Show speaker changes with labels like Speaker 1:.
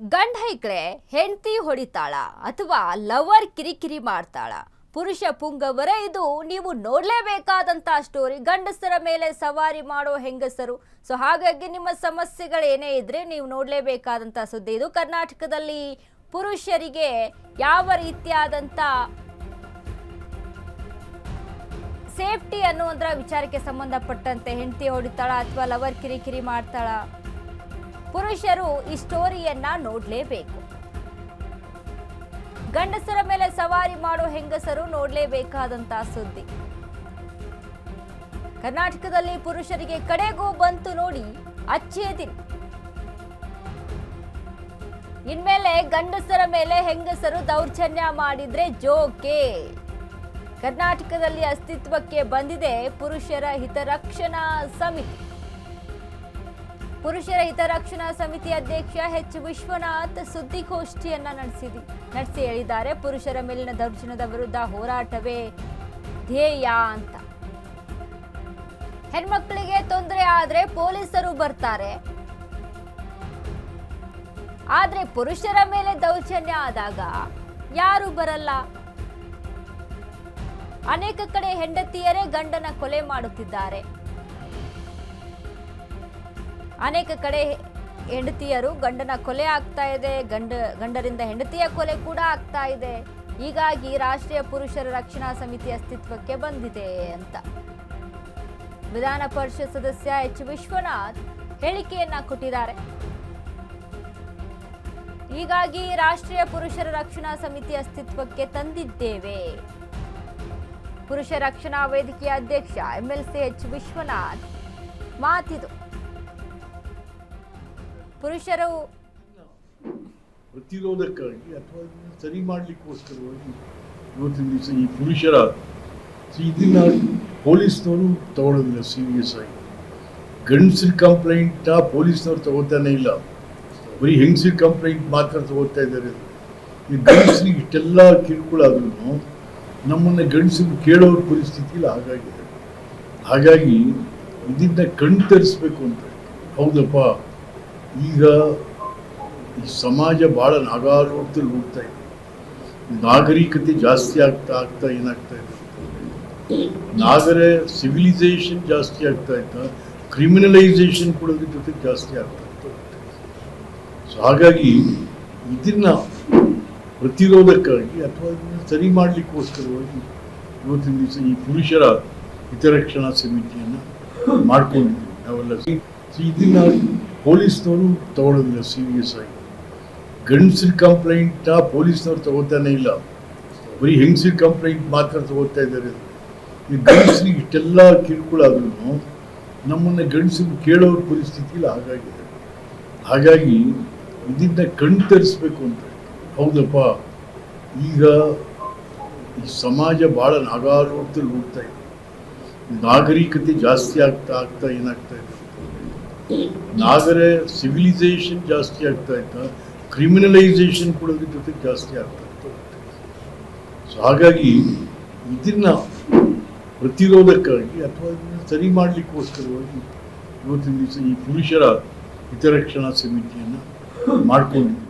Speaker 1: ಗಂಡ ಐಕ್ಳೆ ಹೆಂಡತಿ ಹೊಡಿತಾಳ ಅಥವಾ ಲವರ್ ಕಿರಿಕಿರಿ ಮಾಡ್ತಾಳ? ಪುರುಷ ಪುಂಗವರೇ ಇದು ನೀವು ನೋಡಲೇಬೇಕಾದಂತ ಸ್ಟೋರಿ. ಗಂಡಸರ ಮೇಲೆ ಸವಾರಿ ಮಾಡೋ ಹೆಂಗಸರು. ಸೊ ಹಾಗಾಗಿ ನಿಮ್ಮ ಸಮಸ್ಯೆಗಳೇನೇ ಇದ್ರೆ ನೀವು ನೋಡಲೇಬೇಕಾದಂತ ಸುದ್ದಿ ಇದು. ಕರ್ನಾಟಕದಲ್ಲಿ ಪುರುಷರಿಗೆ ಯಾವ ರೀತಿಯಾದಂತ ಸೇಫ್ಟಿ ಅನ್ನುವಂತ ವಿಚಾರಕ್ಕೆ ಸಂಬಂಧಪಟ್ಟಂತೆ ಹೆಂಡತಿ ಹೊಡಿತಾಳ ಅಥವಾ ಲವರ್ ಕಿರಿಕಿರಿ ಮಾಡ್ತಾಳ? ಪುರುಷರು ಈ ಸ್ಟೋರಿಯನ್ನ ನೋಡಲೇಬೇಕು. ಗಂಡಸರ ಮೇಲೆ ಸವಾರಿ ಮಾಡೋ ಹೆಂಗಸರು ನೋಡಲೇಬೇಕಾದಂತ ಸುದ್ದಿ. ಕರ್ನಾಟಕದಲ್ಲಿ ಪುರುಷರಿಗೆ ಕಡೆಗೂ ಬಂತು ನೋಡಿ ಅಚ್ಚೇ ದಿನ. ಇನ್ಮೇಲೆ ಗಂಡಸರ ಮೇಲೆ ಹೆಂಗಸರು ದೌರ್ಜನ್ಯ ಮಾಡಿದ್ರೆ ಜೋಕೆ. ಕರ್ನಾಟಕದಲ್ಲಿ ಅಸ್ತಿತ್ವಕ್ಕೆ ಬಂದಿದೆ ಪುರುಷರ ಹಿತರಕ್ಷಣಾ ಸಮಿತಿ. ಪುರುಷರ ಹಿತರಕ್ಷಣಾ ಸಮಿತಿ ಅಧ್ಯಕ್ಷ ಎಚ್ ವಿಶ್ವನಾಥ್ ಸುದ್ದಿಗೋಷ್ಠಿಯನ್ನ ನಡೆಸಿ ಹೇಳಿದ್ದಾರೆ, ಪುರುಷರ ಮೇಲಿನ ದೌರ್ಜನ್ಯದ ವಿರುದ್ಧ ಹೋರಾಟವೇ ಧ್ಯೇಯ ಅಂತ. ಹೆಣ್ಮಕ್ಳಿಗೆ ತೊಂದರೆ ಆದ್ರೆ ಪೊಲೀಸರು ಬರ್ತಾರೆ, ಆದ್ರೆ ಪುರುಷರ ಮೇಲೆ ದೌರ್ಜನ್ಯ ಆದಾಗ ಯಾರು ಬರಲ್ಲ. ಅನೇಕ ಕಡೆ ಹೆಂಡತಿಯರೇ ಗಂಡನ ಕೊಲೆ ಮಾಡುತ್ತಿದ್ದಾರೆ. ಅನೇಕ ಕಡೆ ಹೆಂಡತಿಯರು ಗಂಡನ ಕೊಲೆ ಆಗ್ತಾ ಇದೆ, ಗಂಡರಿಂದ ಹೆಂಡತಿಯ ಕೊಲೆ ಕೂಡ ಆಗ್ತಾ ಇದೆ. ಹೀಗಾಗಿ ರಾಷ್ಟ್ರೀಯ ಪುರುಷರ ರಕ್ಷಣಾ ಸಮಿತಿ ಅಸ್ತಿತ್ವಕ್ಕೆ ಬಂದಿದೆ ಅಂತ ವಿಧಾನ ಪರಿಷತ್ ಸದಸ್ಯ ಎಚ್ ವಿಶ್ವನಾಥ್ ಹೇಳಿಕೆಯನ್ನ ಕೊಟ್ಟಿದ್ದಾರೆ. ಹೀಗಾಗಿ ರಾಷ್ಟ್ರೀಯ ಪುರುಷರ ರಕ್ಷಣಾ ಸಮಿತಿ ಅಸ್ತಿತ್ವಕ್ಕೆ ತಂದಿದ್ದೇವೆ. ಪುರುಷ ರಕ್ಷಣಾ ವೇದಿಕೆಯ ಅಧ್ಯಕ್ಷ ಎಂಎಲ್ಸಿ ಎಚ್ ವಿಶ್ವನಾಥ್ ಮಾತಿದು. ಪುರುಷರು
Speaker 2: ಪ್ರತಿರೋಧಕ್ಕಾಗಿ ಅಥವಾ ಸರಿ ಮಾಡಲಿಕ್ಕೋಸ್ಕರವಾಗಿ ಇವತ್ತಿನ ದಿವಸ ಈ ಪುರುಷರ ಇದನ್ನ ಪೊಲೀಸ್ನವರು ತಗೊಳ್ಳೋದಿಲ್ಲ ಸೀರಿಯಸ್ ಆಗಿ. ಗಂಡಸರ ಕಂಪ್ಲೇಂಟ್ ಪೊಲೀಸ್ನವ್ರು ತಗೋತಾನೆ ಇಲ್ಲ, ಬರೀ ಹೆಂಗಸರ ಕಂಪ್ಲೇಂಟ್ ಮಾತ್ರ ತಗೋತಾ ಇದ್ದಾರೆ. ಈ ಗಂಡಸರಿಗೆ ಇಷ್ಟೆಲ್ಲ ಕಿರುಕುಳ ಆದ್ರೂ ನಮ್ಮನ್ನ ಗಂಡಸರು ಕೇಳೋರ ಪರಿಸ್ಥಿತಿಯಲ್ಲಿ ಹಾಗಾಗಿದೆ. ಹಾಗಾಗಿ ಇದನ್ನ ಕಣ್ತರಿಸ್ಬೇಕು ಅಂತ. ಹೌದಪ್ಪ, ಈಗ ಈ ಸಮಾಜ ಬಹಳ ನಾಗಾಲೋಟದಲ್ಲಿ ಹೋಗ್ತಾ ಇದೆ. ನಾಗರಿಕತೆ ಜಾಸ್ತಿ ಆಗ್ತಾ ಏನಾಗ್ತಾ ಇದೆ, ಸಿವಿಲೈಸೇಷನ್ ಜಾಸ್ತಿ ಆಗ್ತಾ ಇತ್ತ, ಕ್ರಿಮಿನಲೈಸೇಷನ್ ಕೂಡ ಜೊತೆ ಜಾಸ್ತಿ ಆಗ್ತಾ ಇತ್ತು. ಸೊ ಹಾಗಾಗಿ ಇದನ್ನ ಪ್ರತಿರೋಧಕ್ಕಾಗಿ ಅಥವಾ ಸರಿ ಮಾಡಲಿಕ್ಕೋಸ್ಕರವಾಗಿ ಇವತ್ತಿನ ದಿವಸ ಈ ಪುರುಷರ ಹಿತರಕ್ಷಣಾ ಸಮಿತಿಯನ್ನು ಮಾಡ್ಕೊಂಡಿದ್ದೀವಿ ನಾವೆಲ್ಲ. ಇದನ್ನ ಪೊಲೀಸ್ನವರು ತಗೊಳ್ಳೋದಿಲ್ಲ ಸೀರಿಯಸ್ ಆಗಿ. ಗಂಡಸರ ಕಂಪ್ಲೇಂಟ್ ಪೊಲೀಸ್ನವ್ರು ತಗೋತಾನೆ ಇಲ್ಲ, ಬರೀ ಹೆಂಗಸರ ಕಂಪ್ಲೇಂಟ್ ಮಾತ್ರ ತಗೋತಾ ಇದ್ದಾರೆ. ಈ ಗಂಡಸರಿಗೆ ಇಷ್ಟೆಲ್ಲ ಕಿರುಕುಳ ಆದ್ರೂ ನಮ್ಮನ್ನ ಗಂಡಸರು ಕೇಳೋರ ಪರಿಸ್ಥಿತಿಯಲ್ಲಿ ಹಾಗಾಗಿದೆ. ಹಾಗಾಗಿ ಇದನ್ನ ಕಣ್ತರಿಸ್ಬೇಕು ಅಂತ. ಹೌದಪ್ಪ, ಈಗ ಈ ಸಮಾಜ ಬಹಳ ನಾಗಾಲೋಟದಲ್ಲಿ ಹೋಗ್ತಾ ಇದೆ. ನಾಗರಿಕತೆ ಜಾಸ್ತಿ ಆಗ್ತಾ ಏನಾಗ್ತಾ ಇದೆ, ಸಿವಿಲೈಸೇಷನ್ ಜಾಸ್ತಿ ಆಗ್ತಾ ಇತ್ತ, ಕ್ರಿಮಿನಲೈಸೇಷನ್ ಕೂಡ ಜೊತೆ ಜಾಸ್ತಿ ಆಗ್ತಾ ಇತ್ತು. ಸೊ ಹಾಗಾಗಿ ಇದನ್ನ ಪ್ರತಿರೋಧಕ್ಕಾಗಿ ಅಥವಾ ಸರಿ ಮಾಡಲಿಕ್ಕೋಸ್ಕರವಾಗಿ ಇವತ್ತಿನ ದಿವಸ ಈ ಪುರುಷರ ಹಿತರಕ್ಷಣಾ ಸಮಿತಿಯನ್ನು ಮಾಡ್ಕೊಂಡಿದ್ದೀವಿ.